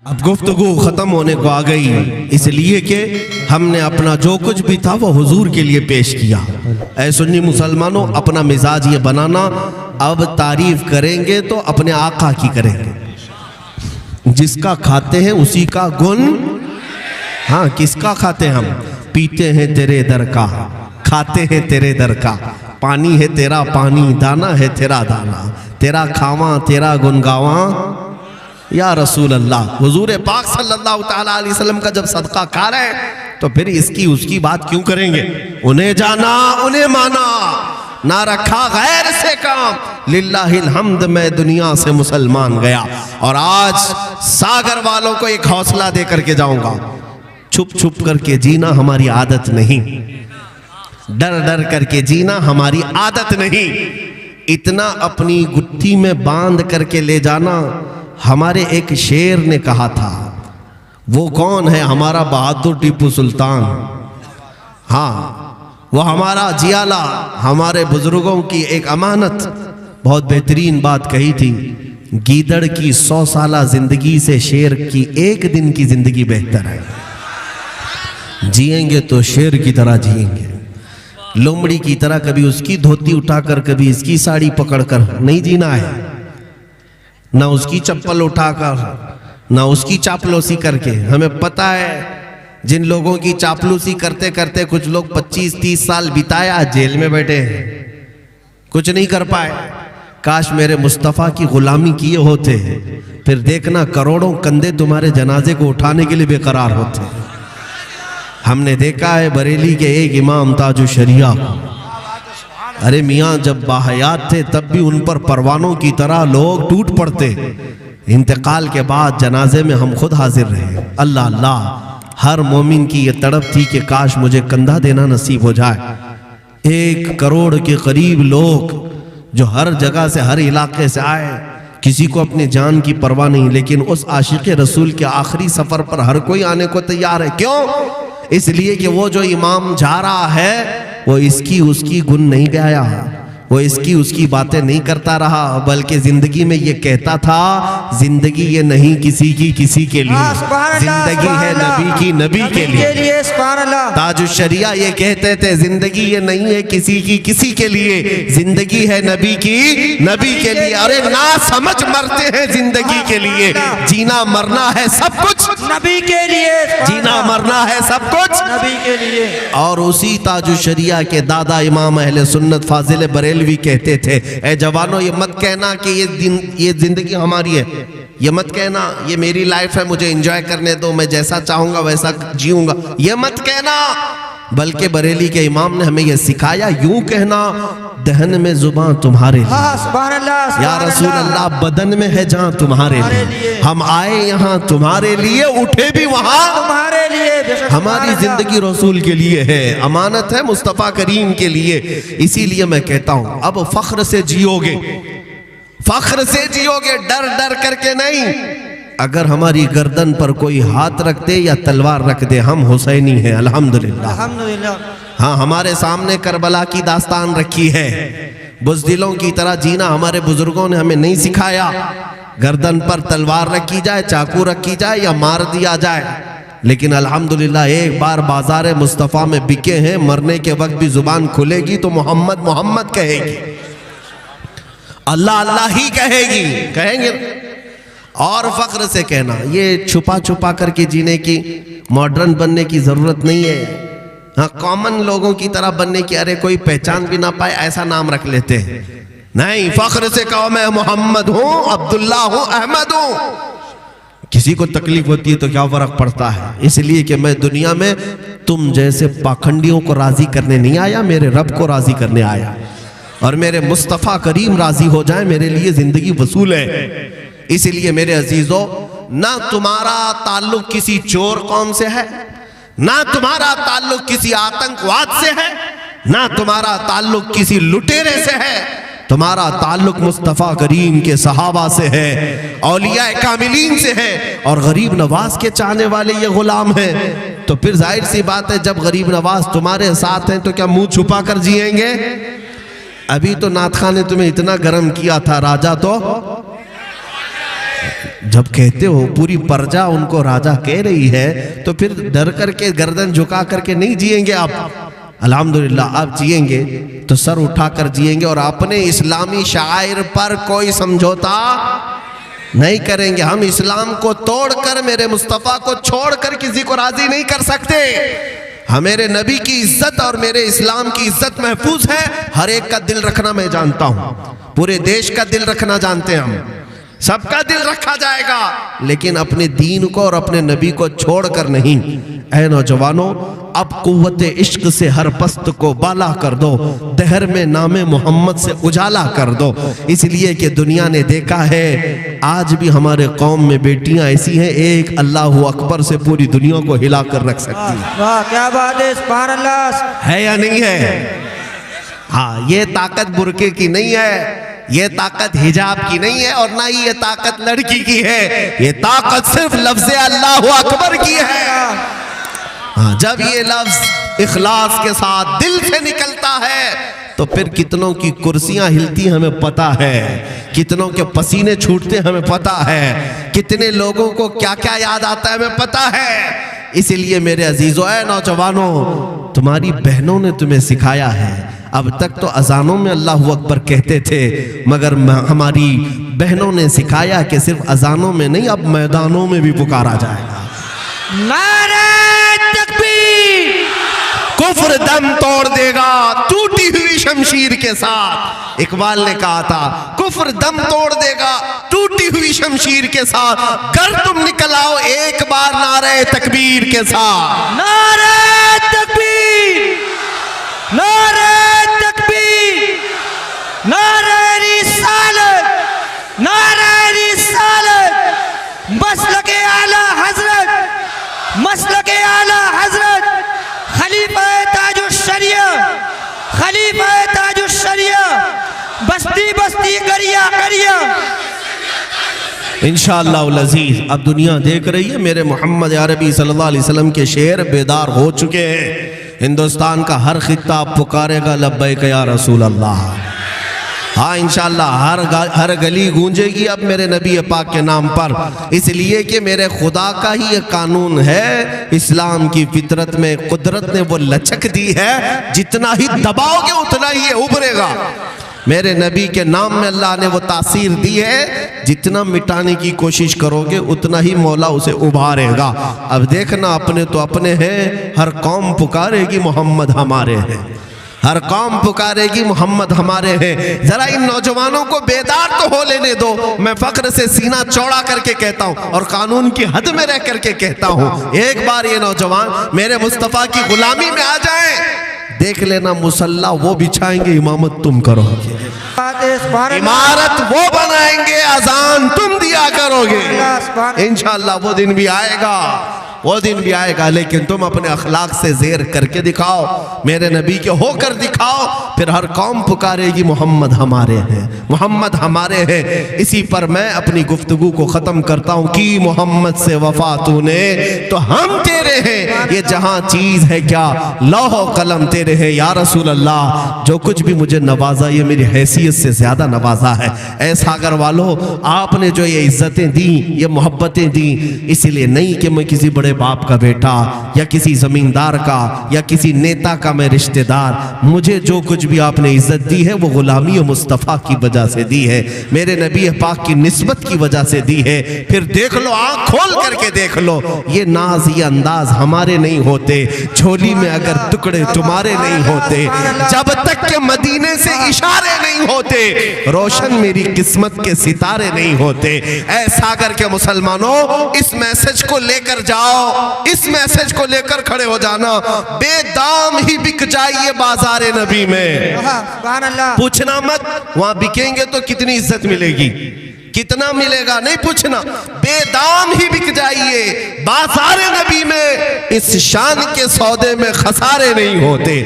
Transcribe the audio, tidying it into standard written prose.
अब गुफ्तगू ख़त्म होने को आ गई, इसलिए कि हमने अपना जो कुछ भी था वो हुजूर के लिए पेश किया। ऐ सुन्नी मुसलमानों, अपना मिजाज ये बनाना, अब तारीफ करेंगे तो अपने आका की करेंगे। जिसका खाते हैं उसी का गुण। हाँ, किसका खाते हम? पीते हैं तेरे दर का, खाते हैं तेरे दर का, पानी है तेरा पानी, दाना है तेरा दाना, तेरा खावा तेरा गुन गावा या रसूल अल्लाह। हुजूर पाक सल्लल्लाहु ताला अलैहि वसल्लम का जब सदका खा रहे हैं तो फिर इसकी उसकी बात क्यों करेंगे? उन्हें जाना उन्हें माना, ना रखा गैर से काम। लिल्लाहिल हम्द, मैं दुनिया से मुसलमान गया। और आज सागर वालों को एक हौसला दे करके जाऊंगा, छुप छुप करके जीना हमारी आदत नहीं, डर डर करके जीना हमारी आदत नहीं, इतना अपनी गुत्थी में बांध करके ले जाना। हमारे एक शेर ने कहा था, वो कौन है? हमारा बहादुर टीपू सुल्तान। हाँ, वो हमारा जियाला, हमारे बुजुर्गों की एक अमानत। बहुत बेहतरीन बात कही थी, गीदड़ की 100 साला जिंदगी से शेर की एक दिन की जिंदगी बेहतर है। जिएंगे तो शेर की तरह जिएंगे, लोमड़ी की तरह कभी उसकी धोती उठाकर कभी इसकी साड़ी पकड़कर नहीं जीना है, ना उसकी चप्पल उठाकर, ना उसकी चापलूसी करके। हमें पता है जिन लोगों की चापलूसी करते करते कुछ लोग 25-30 साल बिताया जेल में बैठे हैं, कुछ नहीं कर पाए। काश मेरे मुस्तफ़ा की गुलामी किए होते, फिर देखना करोड़ों कंधे तुम्हारे जनाजे को उठाने के लिए बेकरार होते। हमने देखा है बरेली के एक इमाम ताजु शरिया, अरे मियाँ जब बाहयात थे तब भी उन पर परवानों की तरह लोग टूट पड़ते। इंतकाल के बाद जनाजे में हम खुद हाजिर रहे। अल्लाह अल्लाह, हर मोमिन की ये तड़प थी कि काश मुझे कंधा देना नसीब हो जाए। 1 करोड़ के करीब लोग जो हर जगह से, हर इलाके से आए, किसी को अपनी जान की परवाह नहीं, लेकिन उस आशिक रसूल के आखिरी सफर पर हर कोई आने को तैयार है। क्यों? इसलिए कि वो जो इमाम जा रहा है वो इसकी उसकी गुण नहीं गाया, वो इसकी उसकी बातें नहीं करता रहा, बल्कि जिंदगी में ये कहता था, जिंदगी ये नहीं किसी की किसी के लिए, जिंदगी है नबी की नबी के लिए। ताजुश शरिया ये कहते थे, जिंदगी ये नहीं है किसी की किसी के लिए, जिंदगी है नबी की नबी के लिए। अरे ना समझ मरते हैं जिंदगी के लिए, जीना मरना है सब कुछ नबी के लिए, जीना मरना है सब कुछ नबी के लिए। और उसी ताजुश शरिया के दादा इमाम अहले सुन्नत फाजिल बरेलवी कहते थे, ए जवानों ये मत कहना कि ये जिंदगी हमारी है, ये मत कहना ये मेरी लाइफ है, मुझे एंजॉय करने दो, मैं जैसा चाहूंगा वैसा जीऊंगा, ये मत कहना। बल्कि बरेली के इमाम ने हमें यह सिखाया, यूं कहना, दहन में जुबान तुम्हारे लिए, या रसूल अल्लाह बदन में है जहां तुम्हारे लिए। हम आए यहाँ तुम्हारे लिए, उठे भी वहां तुम्हारे लिए। हमारी जिंदगी रसूल के लिए है, अमानत है मुस्तफ़ा करीम के लिए। इसीलिए मैं कहता हूं, अब फख्र से जियोगे, फख्र से जियोगे, डर डर करके नहीं। अगर हमारी गर्दन पर कोई हाथ रख दे या तलवार रख दे, हम हुसैनी हैं अल्हम्दुलिल्लाह। अल्हम्दुलिल्लाह। हाँ, हमारे सामने करबला की दास्तान रखी है। बुज़दिलों की तरह जीना हमारे बुजुर्गों ने हमें नहीं सिखाया। गर्दन पर तलवार रखी जाए, चाकू रखी जाए या मार दिया जाए, लेकिन अल्हम्दुलिल्लाह एक बार बाजार मुस्तफ़ा में बिके हैं, मरने के वक्त भी जुबान खुलेगी तो मोहम्मद मोहम्मद कहेगी, अल्लाह अल्लाह ही कहेगी, कहेंगे। और फख्र से कहना, ये छुपा छुपा करके जीने की, मॉडर्न बनने की जरूरत नहीं है। हाँ, कॉमन लोगों की तरह बनने की, अरे कोई पहचान भी ना पाए ऐसा नाम रख लेते हैं। नहीं, फख्र से कहो मैं मोहम्मद हूं, अब्दुल्ला हूं, अहमद हूं। किसी को तकलीफ होती है तो क्या फर्क पड़ता है? इसलिए कि मैं दुनिया में तुम जैसे पाखंडियों को राजी करने नहीं आया, मेरे रब को राजी करने आया। और मेरे मुस्तफ़ा करीम राजी हो जाए, मेरे लिए जिंदगी वसूल है। इसलिए मेरे अजीजों, ना तुम्हारा ताल्लुक किसी चोर कौम से है, ना तुम्हारा ताल्लुक किसी आतंकवाद से है, ना तुम्हारा ताल्लुक किसी लुटेरे से है, तुम्हारा ताल्लुक मुस्तफ़ा करीम के सहाबा से है, औलिया कामिलीन से है। और गरीब नवाज के चाहने वाले ये गुलाम हैं। तो फिर जाहिर सी बात है, जब गरीब नवाज तुम्हारे साथ हैं तो क्या मुंह छुपा कर जिएंगे? अभी तो नाथ खान ने तुम्हें इतना गर्म किया था, राजा तो जब कहते हो पूरी प्रजा उनको राजा कह रही है, तो फिर डर करके गर्दन झुका करके नहीं जिएंगे आप। अल्हम्दुलिल्लाह आप जिएंगे तो सर उठाकर जिएंगे और अपने इस्लामी शायर पर कोई समझौता नहीं करेंगे। हम इस्लाम को तोड़कर, मेरे मुस्तफ़ा को छोड़कर किसी को राजी नहीं कर सकते। हम, मेरे नबी की इज्जत और मेरे इस्लाम की इज्जत महफूज है। हर एक का दिल रखना मैं जानता हूं, पूरे देश का दिल रखना जानते हैं हम, सबका दिल रखा जाएगा, लेकिन अपने दीन को और अपने नबी को छोड़कर नहीं। ऐ नौजवानों, अब कुव्वत इश्क से हर पस्त को बाला कर दो, दहर में नामे मोहम्मद से उजाला कर दो। इसलिए कि दुनिया ने देखा है आज भी हमारे कौम में बेटियां ऐसी हैं, एक अल्लाह अकबर से पूरी दुनिया को हिला कर रख सकती है। वाह क्या बात है, सुभान अल्लाह। है या नहीं है? हाँ, ये ताकत बुरके की नहीं है, ये ताकत हिजाब की नहीं है, और ना ही ये ताकत लड़की की है। ये ताकत सिर्फ लफ्ज़ अल्लाह अकबर की है। हाँ, जब ये लफ्ज इखलास के साथ दिल से निकलता है तो फिर कितनों की कुर्सियां हिलती हमें पता है, कितनों के पसीने छूटते हमें पता है, कितने लोगों को क्या क्या याद आता है हमें पता है। इसलिए मेरे अजीजों, ऐ नौजवानों, तुम्हारी बहनों ने तुम्हें सिखाया है। अब तक तो अजानों में अल्लाह अकबर कहते थे, मगर हमारी बहनों ने सिखाया कि सिर्फ अजानों में नहीं, अब मैदानों में भी पुकारा जाएगा। नारे तकबीर। कुफ्र दम तोड़ देगा टूटी हुई शमशीर के साथ। इकबाल ने कहा था, कुफ्र दम तोड़ देगा टूटी हुई शमशीर के साथ, कर तुम निकल आओ एक बार नारे तकबीर के साथ। नारे तकबीर, नारे तकबीर, नारे रिसालत, नारे रिसालत। मसलके आला हजरत, मसलके आला हजरत खलीफा ताजुश शरिया, खलीफा ताजुश शरिया, बस्ती बस्ती करिया करिया। इंशाअल्लाह अज़ीज़, अब दुनिया देख रही है, मेरे मोहम्मद अरबी सल्लल्लाहु अलैहि वसल्लम के शेर बेदार हो चुके हैं। हिंदुस्तान का हर खित्ता पुकारेगा लब्बैक या रसूल अल्लाह। हाँ इंशाअल्लाह हर गली गूंजेगी अब मेरे नबी पाक के नाम पर, इसलिए कि मेरे खुदा का ही ये कानून है। इस्लाम की फितरत में कुदरत ने वो लचक दी है, जितना ही दबाओगे उतना ही ये उभरेगा। मेरे नबी के नाम में अल्लाह ने वो तासीर दी है, जितना मिटाने की कोशिश करोगे उतना ही मौला उसे उभारेगा। अब देखना, अपने तो अपने हैं, हर कौम पुकारेगी मोहम्मद हमारे हैं, हर कौम पुकारेगी मोहम्मद हमारे हैं। जरा इन नौजवानों को बेदार तो हो लेने दो। मैं फख्र से सीना चौड़ा करके कहता हूं और कानून की हद में रह करके कहता हूं, एक बार ये नौजवान मेरे मुस्तफ़ा की गुलामी में आ जाएं, देख लेना मुसल्ला वो बिछाएंगे, इमामत तुम करोगे, इमारत वो बनाएंगे, अजान तुम दिया करोगे। इंशाअल्लाह वो दिन भी आएगा, वो दिन भी आएगा, लेकिन तुम अपने अखलाक से ज़ेर करके दिखाओ, मेरे नबी के होकर दिखाओ, फिर हर कौम पुकारेगी मोहम्मद हमारे हैं, मोहम्मद हमारे हैं। इसी पर मैं अपनी गुफ्तगू को ख़त्म करता हूँ कि मोहम्मद से वफा तूने तो हम तेरे हैं, ये जहाँ चीज़ है क्या लौह कलम तेरे हैं या रसूल अल्लाह। जो कुछ भी मुझे नवाजा ये मेरी हैसियत से ज़्यादा नवाजा है। ऐ सागर वालों, आपने जो ये इज़्ज़तें दी, ये मोहब्बतें दी, इसीलिए नहीं कि मैं किसी बड़े बाप का बेटा या किसी जमींदार का या किसी नेता का मैं रिश्तेदार, मुझे जो कुछ भी आपने इज्जत दी है वो गुलामी मुस्तफ़ा की वजह से दी है, मेरे नबी पाक की निस्बत की वजह से दी है। फिर देख लो, आंख खोल करके देख लो, ये नाज ये अंदाज हमारे नहीं होते, झोली में अगर टुकड़े तुम्हारे नहीं होते, जब तक के मदीने से इशारे नहीं होते, रोशन मेरी किस्मत के सितारे नहीं होते। ऐ सागर के मुसलमानों, इस मैसेज को लेकर जाओ, इस मैसेज को लेकर खड़े हो जाना। बेदाम ही बिक जाइए बाजारे नबी में, पूछना मत वहां बिकेंगे तो कितनी इज्जत मिलेगी, कितना मिलेगा नहीं पूछना, बेदाम ही बिक जाइए बाजारे नबी में, इस शान के सौदे में खसारे नहीं होते।